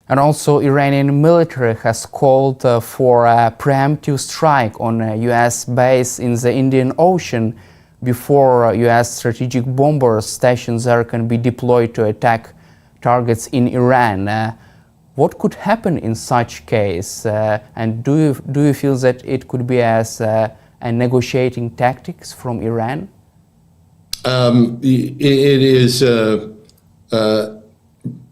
And also, Iranian military has called for a preemptive strike on a US base in the Indian Ocean before US strategic bombers stationed there can be deployed to attack targets in Iran. What could happen in such case? And do you feel that it could be as a negotiating tactics from Iran? It is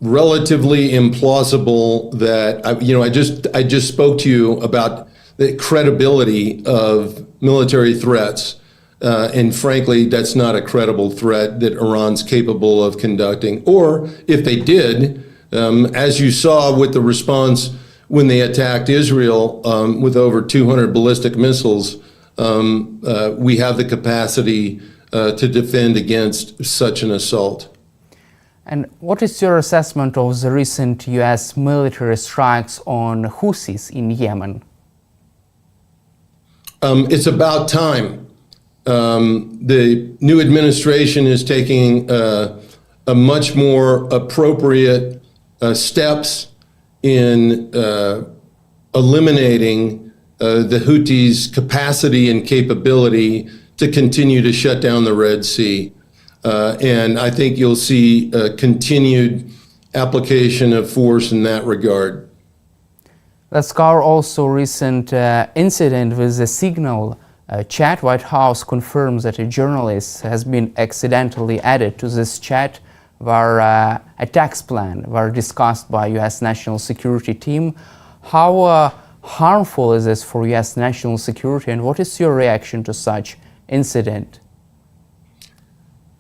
relatively implausible that I just spoke to you about the credibility of military threats, and frankly, that's not a credible threat that Iran's capable of conducting. Or if they did, as you saw with the response when they attacked Israel with over 200 ballistic missiles, we have the capacity to defend against such an assault. And what is your assessment of the recent US military strikes on Houthis in Yemen? It's about time. The new administration is taking a much more appropriate steps in eliminating the Houthis' capacity and capability to continue to shut down the Red Sea. And I think you'll see a continued application of force in that regard. Let's cover also recent incident with the Signal chat. White House confirms that a journalist has been accidentally added to this chat where attacks plan were discussed by US National Security team. How harmful is this for US national security, and what is your reaction to such incident?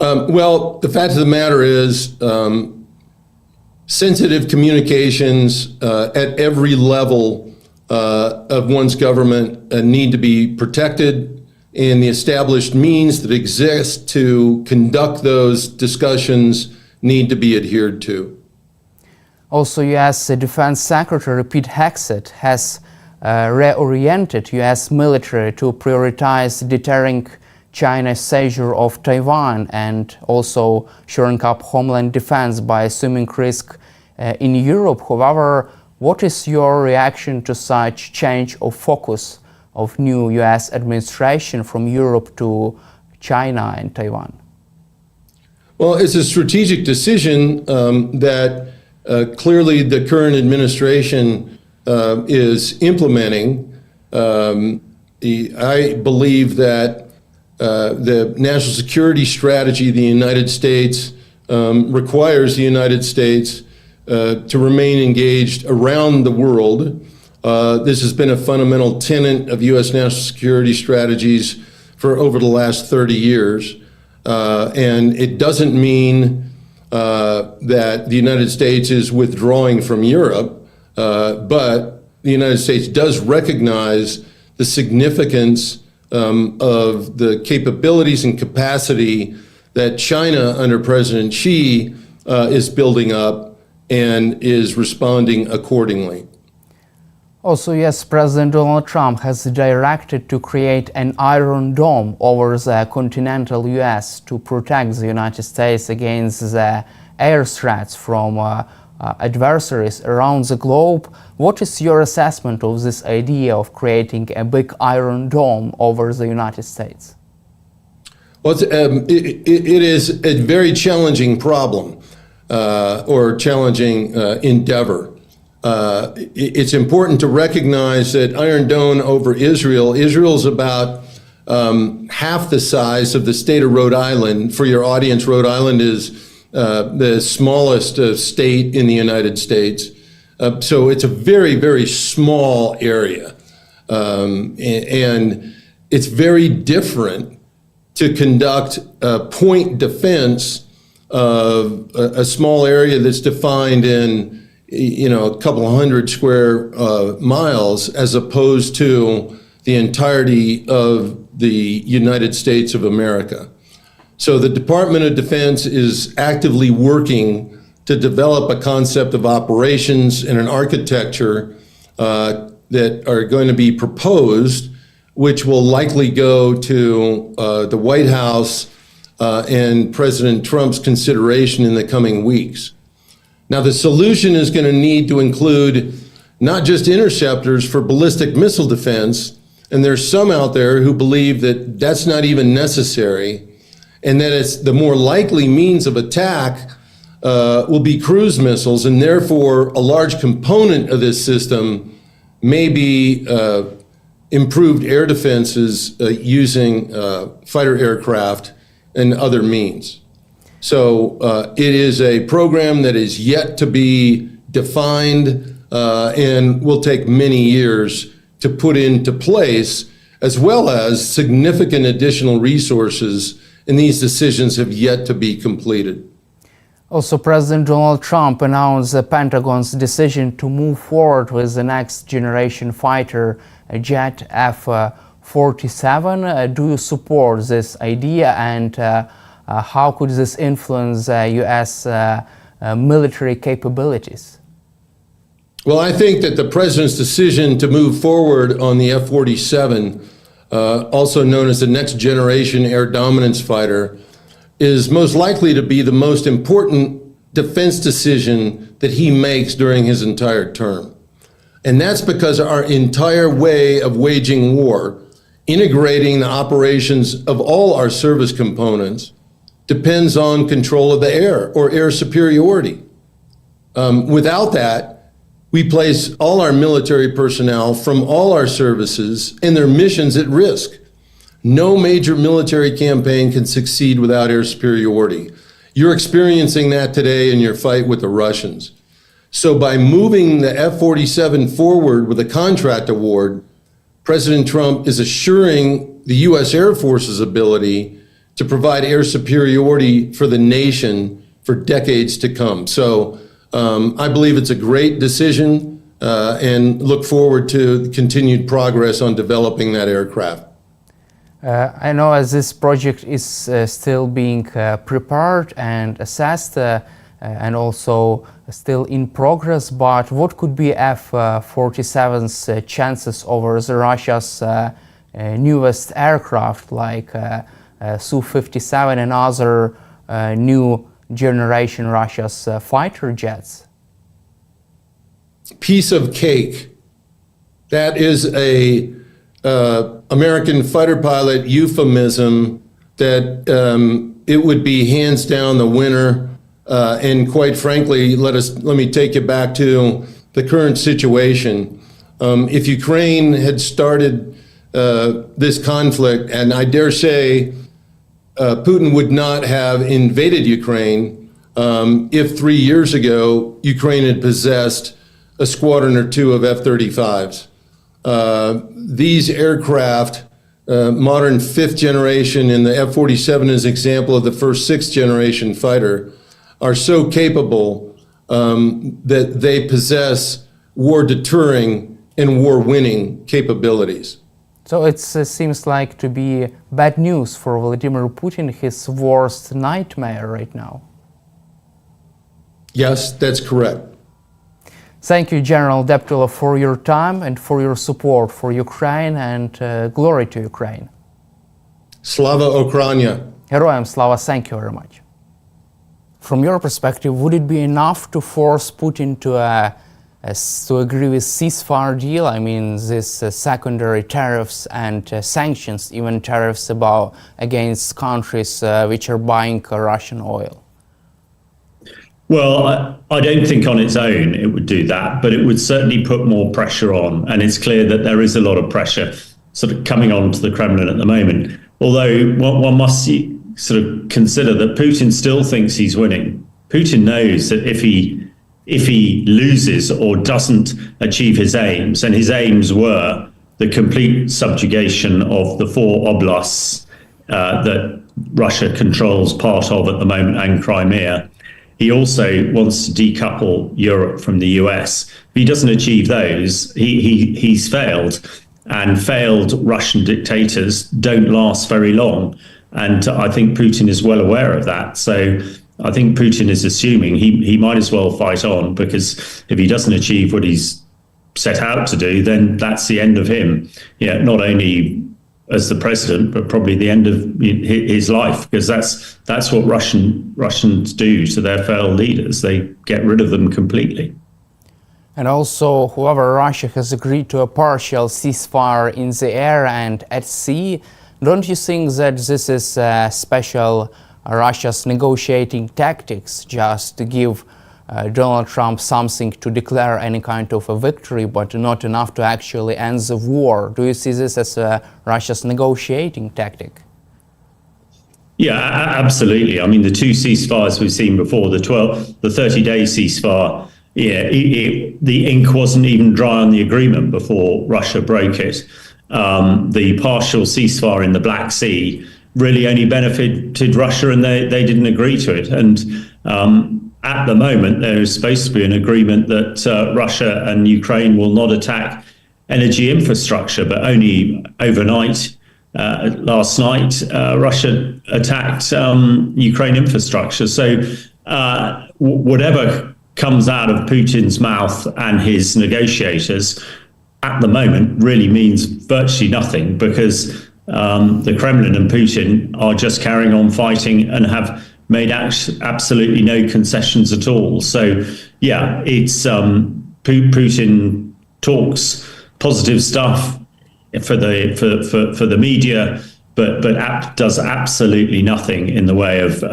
Well, the fact of the matter is sensitive communications at every level of one's government need to be protected, and the established means that exist to conduct those discussions need to be adhered to. Also, US Defense Secretary Pete Hegseth has reoriented US military to prioritize deterring China's seizure of Taiwan and also shoring up homeland defense by assuming risk in Europe. However, what is your reaction to such change of focus of new US administration from Europe to China and Taiwan? Well, it's a strategic decision that clearly the current administration is implementing. I believe that the national security strategy of the United States requires the United States to remain engaged around the world. This has been a fundamental tenet of U.S. national security strategies for over the last 30 years. And it doesn't mean that the United States is withdrawing from Europe, but the United States does recognize the significance of the capabilities and capacity that China under President Xi is building up and is responding accordingly. Also, yes, President Donald Trump has directed to create an Iron Dome over the continental US to protect the United States against the air threats from adversaries around the globe. What is your assessment of this idea of creating a big Iron Dome over the United States? Well, it is a very challenging problem or challenging endeavor. It's important to recognize that Iron Dome over Israel's about half the size of the state of Rhode Island. For your audience, Rhode Island is the smallest state in the United States. So it's a very, very small area. And it's very different to conduct a point defense of a small area that's defined in, a couple of hundred square miles, as opposed to the entirety of the United States of America. So the Department of Defense is actively working to develop a concept of operations and an architecture that are going to be proposed, which will likely go to the White House and President Trump's consideration in the coming weeks. Now, the solution is going to need to include not just interceptors for ballistic missile defense, and there's some out there who believe that that's not even necessary, and that it's the more likely means of attack will be cruise missiles, and therefore a large component of this system may be improved air defenses using fighter aircraft and other means. So it is a program that is yet to be defined and will take many years to put into place, as well as significant additional resources, and these decisions have yet to be completed. Also, President Donald Trump announced the Pentagon's decision to move forward with the next generation fighter jet F-47. Do you support this idea, and how could this influence U.S. military capabilities? Well, I think that the president's decision to move forward on the F-47, also known as the next generation air dominance fighter, is most likely to be the most important defense decision that he makes during his entire term. And that's because our entire way of waging war, integrating the operations of all our service components, depends on control of the air or air superiority. Without that, we place all our military personnel from all our services and their missions at risk. No major military campaign can succeed without air superiority. You're experiencing that today in your fight with the Russians. So by moving the F-47 forward with a contract award, President Trump is assuring the U.S. Air Force's ability to provide air superiority for the nation for decades to come. So I believe it's a great decision and look forward to continued progress on developing that aircraft. I know as this project is still being prepared and assessed and also still in progress, but what could be F-47's chances over the Russia's newest aircraft like Su-57 and other new generation Russia's fighter jets? Piece of cake. That is a American fighter pilot euphemism that it would be hands down the winner. And quite frankly, let me take you back to the current situation. If Ukraine had started this conflict, and I dare say Putin would not have invaded Ukraine if 3 years ago Ukraine had possessed a squadron or two of F-35s. These aircraft, modern fifth generation, and the F-47 is an example of the first sixth generation fighter, are so capable that they possess war deterring and war winning capabilities. So it seems like to be bad news for Vladimir Putin, his worst nightmare right now. Yes, that's correct. Thank you, General Deptula, for your time and for your support for Ukraine, and glory to Ukraine. Slava Ukraina. Heroям slava, thank you very much. From your perspective, would it be enough to force Putin to agree with ceasefire deal? I mean, this secondary tariffs and sanctions, even tariffs against countries which are buying Russian oil? Well, I don't think on its own it would do that, but it would certainly put more pressure on. And it's clear that there is a lot of pressure sort of coming on to the Kremlin at the moment. Although one must sort of consider that Putin still thinks he's winning. Putin knows that if he loses or doesn't achieve his aims, and his aims were the complete subjugation of the 4 oblasts that Russia controls part of at the moment, and Crimea. He also wants to decouple Europe from the US. If he doesn't achieve those, he's failed. And failed Russian dictators don't last very long. And I think Putin is well aware of that. So I think Putin is assuming he might as well fight on, because if he doesn't achieve what he's set out to do, then that's the end of him. Yeah, not only as the president, but probably the end of his life, because that's what Russians do to their failed leaders. They get rid of them completely. And also, whoever Russia has agreed to a partial ceasefire in the air and at sea, don't you think that this is special Russia's negotiating tactics, just to give Donald Trump something to declare any kind of a victory, but not enough to actually end the war? Do you see this as Russia's negotiating tactic? Yeah, absolutely. I mean, the two ceasefires we've seen before, the 30-day ceasefire, yeah, the ink wasn't even dry on the agreement before Russia broke it. The partial ceasefire in the Black Sea really only benefited Russia, and they didn't agree to it. And at the moment, there is supposed to be an agreement that Russia and Ukraine will not attack energy infrastructure, but only overnight, last night, Russia attacked Ukraine infrastructure. So whatever comes out of Putin's mouth and his negotiators at the moment really means virtually nothing, because the Kremlin and Putin are just carrying on fighting and have made absolutely no concessions at all. So yeah, it's Putin talks positive stuff for the media, but does absolutely nothing in the way of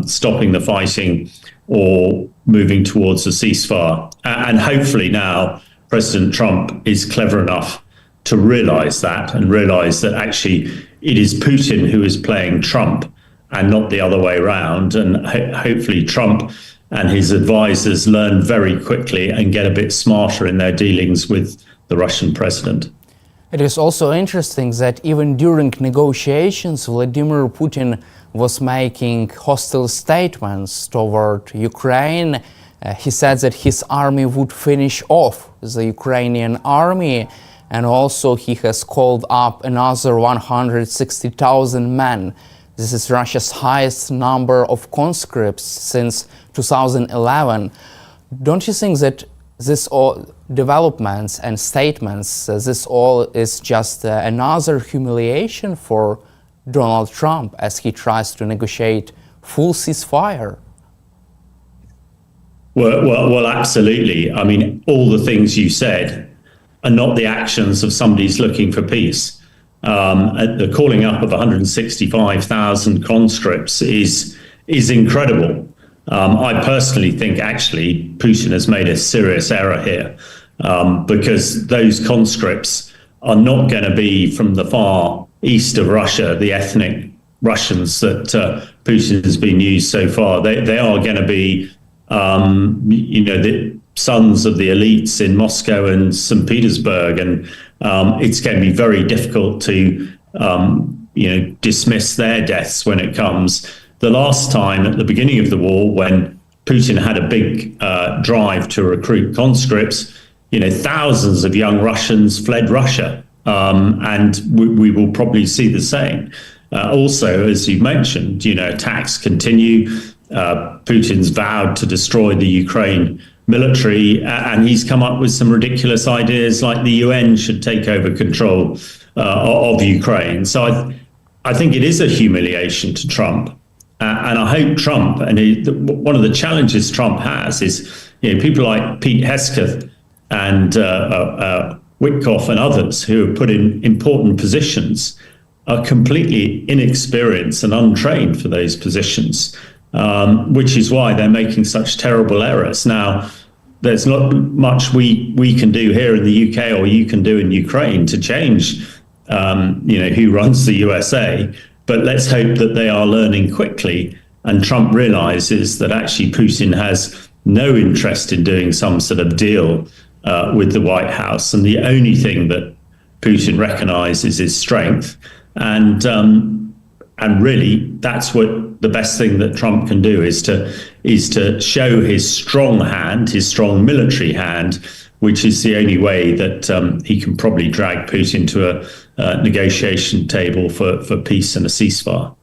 stopping the fighting or moving towards a ceasefire. And hopefully now President Trump is clever enough to realize that, and realize that actually it is Putin who is playing Trump and not the other way around. And hopefully Trump and his advisors learn very quickly and get a bit smarter in their dealings with the Russian president. It is also interesting that even during negotiations, Vladimir Putin was making hostile statements toward Ukraine. He said that his army would finish off the Ukrainian army, and also he has called up another 160,000 men. This is Russia's highest number of conscripts since 2011. Don't you think that this all developments and statements, this all is just another humiliation for Donald Trump as he tries to negotiate full ceasefire? Well, absolutely. I mean, all the things you said are not the actions of somebody who's looking for peace. The calling up of 165,000 conscripts is incredible. I personally think actually Putin has made a serious error here, because those conscripts are not going to be from the far east of Russia, the ethnic Russians that Putin has been used so far. They are going to be, the sons of the elites in Moscow and St. Petersburg, and it's going to be very difficult to, dismiss their deaths when it comes. The last time at the beginning of the war, when Putin had a big drive to recruit conscripts, thousands of young Russians fled Russia, and we will probably see the same. Also, as you mentioned, attacks continue. Putin's vowed to destroy the Ukraine military, and he's come up with some ridiculous ideas like the UN should take over control of Ukraine. So I think it is a humiliation to Trump. And I hope Trump, and one of the challenges Trump has is, people like Pete Hegseth and Witkoff and others who are put in important positions are completely inexperienced and untrained for those positions, which is why they're making such terrible errors. Now, there's not much we can do here in the UK or you can do in Ukraine to change, who runs the USA. But let's hope that they are learning quickly, and Trump realizes that actually Putin has no interest in doing some sort of deal with the White House, and the only thing that Putin recognizes is strength, and really that's what the best thing that Trump can do is to show his strong hand, his strong military hand, which is the only way that he can probably drag Putin to a negotiation table for peace and a ceasefire.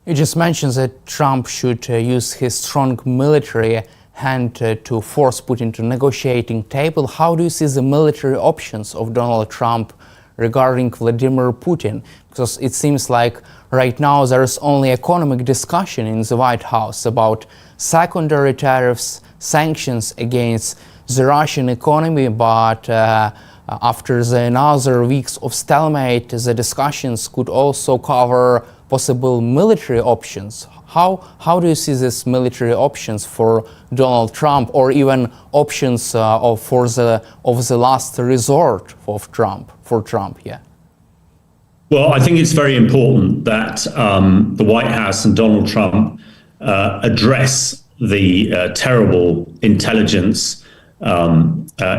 You just mentioned that Trump should use his strong military hand to force Putin to negotiating table. How do you see the military options of Donald Trump regarding Vladimir Putin? Because it seems like right now there is only economic discussion in the White House about secondary tariffs, sanctions against the Russian economy, but after the another weeks of stalemate, the discussions could also cover possible military options. How do you see these military options for Donald Trump, or even options of the last resort of Trump, for Trump? Yeah. Well, I think it's very important that the White House and Donald Trump address the terrible intelligence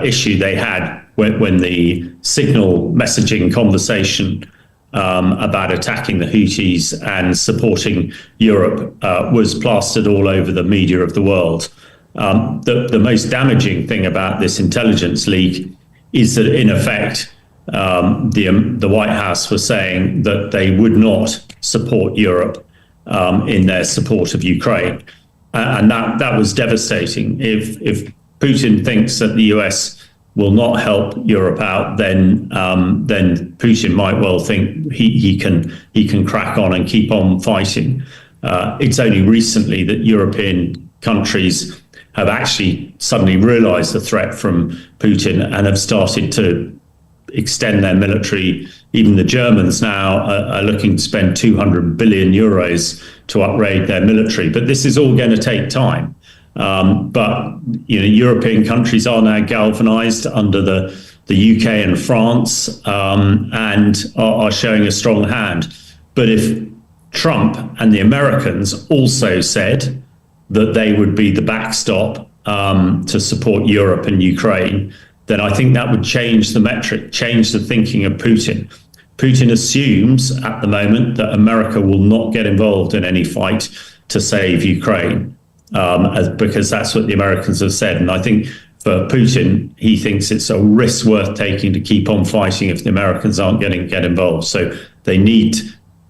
issue they had when the signal messaging conversation about attacking the Houthis and supporting Europe was plastered all over the media of the world. The most damaging thing about this intelligence leak is that, in effect, the White House was saying that they would not support Europe in their support of Ukraine. And that was devastating. If Putin thinks that the US will not help Europe out, then Putin might well think he can crack on and keep on fighting. It's only recently that European countries have actually suddenly realized the threat from Putin and have started to extend their military. Even the Germans now are looking to spend 200 billion euros to upgrade their military. But this is all going to take time. But European countries are now galvanized under the UK and France and are showing a strong hand. But if Trump and the Americans also said that they would be the backstop to support Europe and Ukraine, then I think that would change the metric, change the thinking of Putin. Putin assumes at the moment that America will not get involved in any fight to save Ukraine, because that's what the Americans have said. And I think for Putin, he thinks it's a risk worth taking to keep on fighting if the Americans aren't going to get involved. So they need,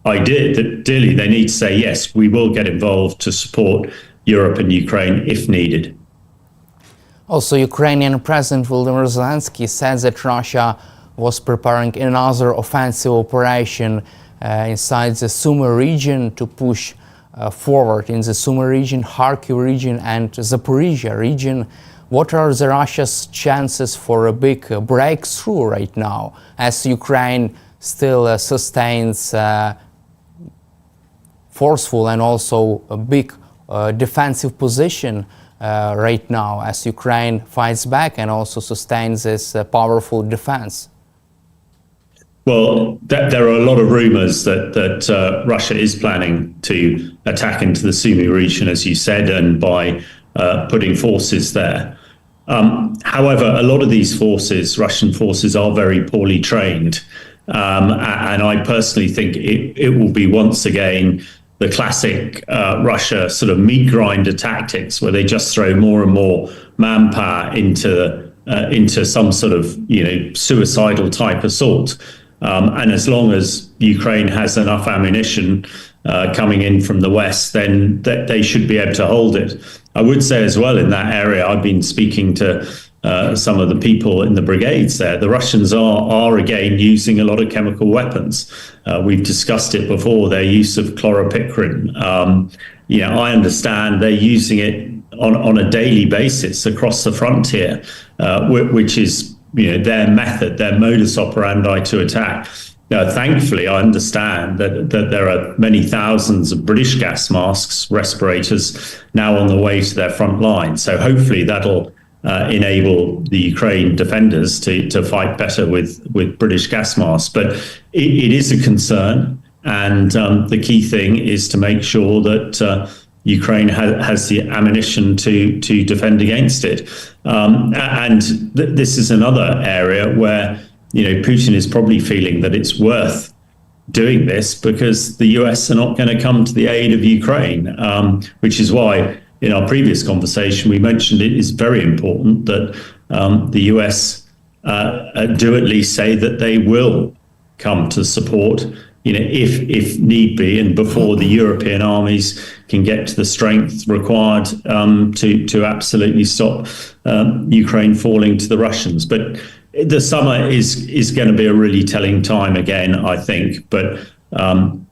ideally, they need to say, yes, we will get involved to support Europe and Ukraine if needed. Also, Ukrainian President Volodymyr Zelensky said that Russia was preparing another offensive operation inside the Sumy region to push forward in the Sumy region, Kharkiv region and Zaporizhia region. What are the Russia's chances for a big breakthrough right now, as Ukraine still sustains forceful and also a big defensive position right now, as Ukraine fights back and also sustains this powerful defense? Well, there are a lot of rumors that Russia is planning to attack into the Sumy region, as you said, and by putting forces there. However, a lot of these forces, Russian forces, are very poorly trained. And I personally think it will be once again the classic Russia sort of meat grinder tactics, where they just throw more and more manpower into some sort of suicidal type assault. And as long as Ukraine has enough ammunition coming in from the West, then they should be able to hold it. I would say as well, in that area, I've been speaking to some of the people in the brigades there. The Russians are again using a lot of chemical weapons. We've discussed it before, their use of chloropicrin. I understand they're using it on a daily basis across the frontier, which is their method, their modus operandi to attack. Now, thankfully, I understand that there are many thousands of British gas masks, respirators, now on the way to their front line. So hopefully that'll enable the Ukraine defenders to fight better with British gas masks. But it is a concern. And the key thing is to make sure that Ukraine has the ammunition to defend against it. This is another area where Putin is probably feeling that it's worth doing this because the US are not going to come to the aid of Ukraine, which is why in our previous conversation we mentioned it is very important that the US do at least say that they will come to support if need be, and before the European armies can get to the strength required to absolutely stop Ukraine falling to the Russians. But the summer is going to be a really telling time again, I think. But I'm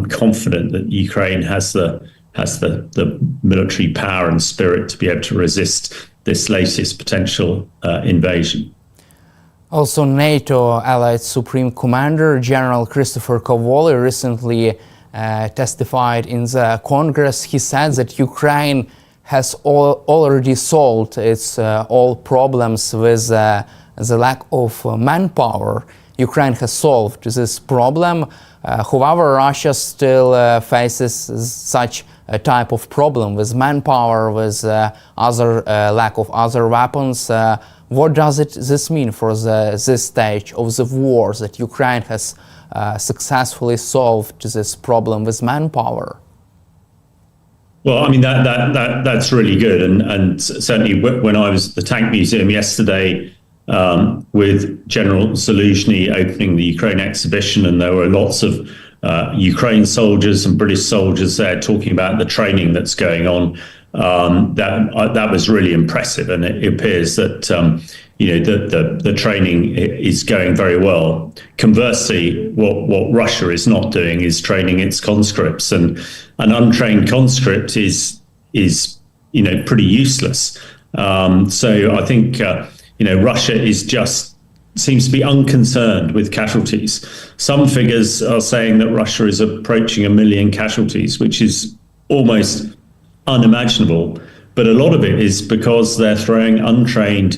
confident that Ukraine has the military power and spirit to be able to resist this latest potential invasion. Also, NATO Allied Supreme Commander General Christopher Cavoli recently testified in the Congress. He said that Ukraine has already solved its all problems with the lack of manpower. Ukraine has solved this problem. However, Russia still faces such a type of problem with manpower, with other lack of other weapons. What does this mean for this stage of the war, that Ukraine has successfully solved this problem with manpower? Well, I mean, that's really good. And certainly when I was at the Tank Museum yesterday with General Zaluzhny opening the Ukraine exhibition, and there were lots of Ukraine soldiers and British soldiers there talking about the training that's going on. That was really impressive, and it appears that the training is going very well. Conversely, what Russia is not doing is training its conscripts, and an untrained conscript is pretty useless. So I think Russia seems to be unconcerned with casualties. Some figures are saying that Russia is approaching 1 million casualties, which is almost unimaginable. But a lot of it is because they're throwing untrained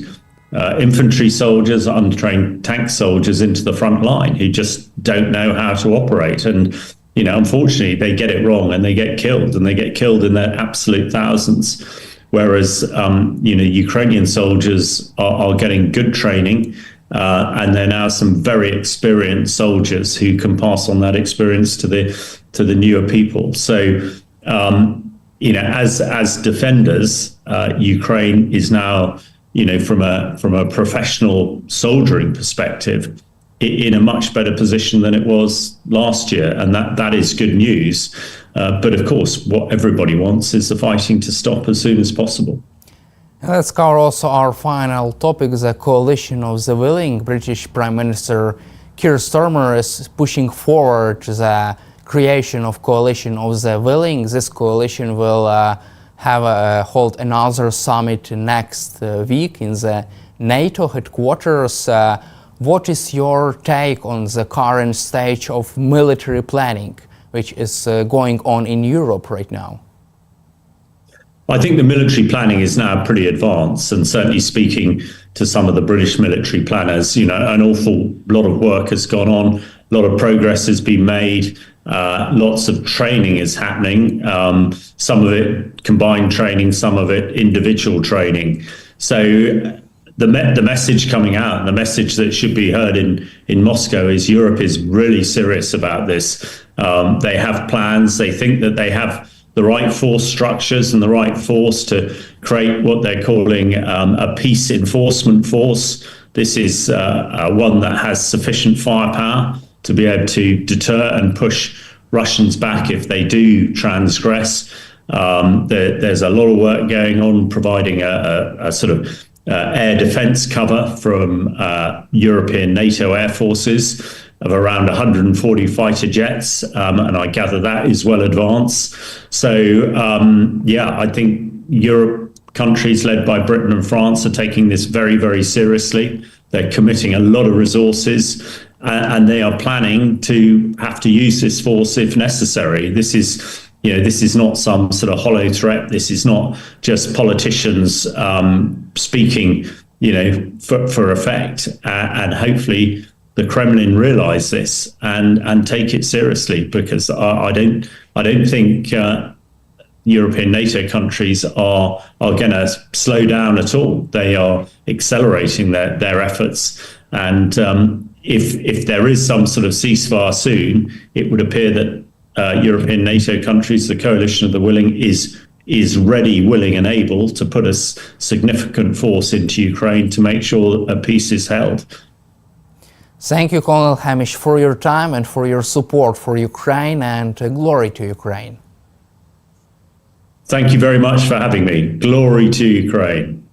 infantry soldiers, untrained tank soldiers into the front line who just don't know how to operate. And, unfortunately, they get it wrong and they get killed, and they get killed in their absolute thousands. Whereas, Ukrainian soldiers are getting good training, and they're now some very experienced soldiers who can pass on that experience to the newer people. So, as defenders, Ukraine is now, from a professional soldiering perspective, in a much better position than it was last year, and that is good news. But of course, what everybody wants is the fighting to stop as soon as possible. And let's cover also our final topic, the coalition of the willing. British Prime Minister Keir Starmer is pushing forward the creation of coalition of the willing. This coalition will hold another summit next week in the NATO headquarters. What is your take on the current stage of military planning, which is going on in Europe right now? I think the military planning is now pretty advanced, and certainly speaking to some of the British military planners, an awful lot of work has gone on, a lot of progress has been made, lots of training is happening, some of it combined training, some of it individual training. So the message coming out, and the message that should be heard in Moscow, is Europe is really serious about this. They have plans. They think that they have the right force structures and the right force to create what they're calling a peace enforcement force. This is one that has sufficient firepower to be able to deter and push Russians back if they do transgress. There's a lot of work going on providing a sort of air defense cover from European NATO air forces of around 140 fighter jets, and I gather that is well advanced. So, I think Europe countries led by Britain and France are taking this very, very seriously. They're committing a lot of resources, and they are planning to have to use this force if necessary. This is not some sort of hollow threat. This is not just politicians speaking, for effect. And hopefully the Kremlin realize this and take it seriously, because I don't think European NATO countries are going to slow down at all. They are accelerating their efforts, and if there is some sort of ceasefire soon, it would appear that European NATO countries, the coalition of the willing, is ready, willing and able to put a significant force into Ukraine to make sure that peace is held. Thank you, Colonel Hamish, for your time and for your support for Ukraine, and glory to Ukraine. Thank you very much for having me. Glory to Ukraine.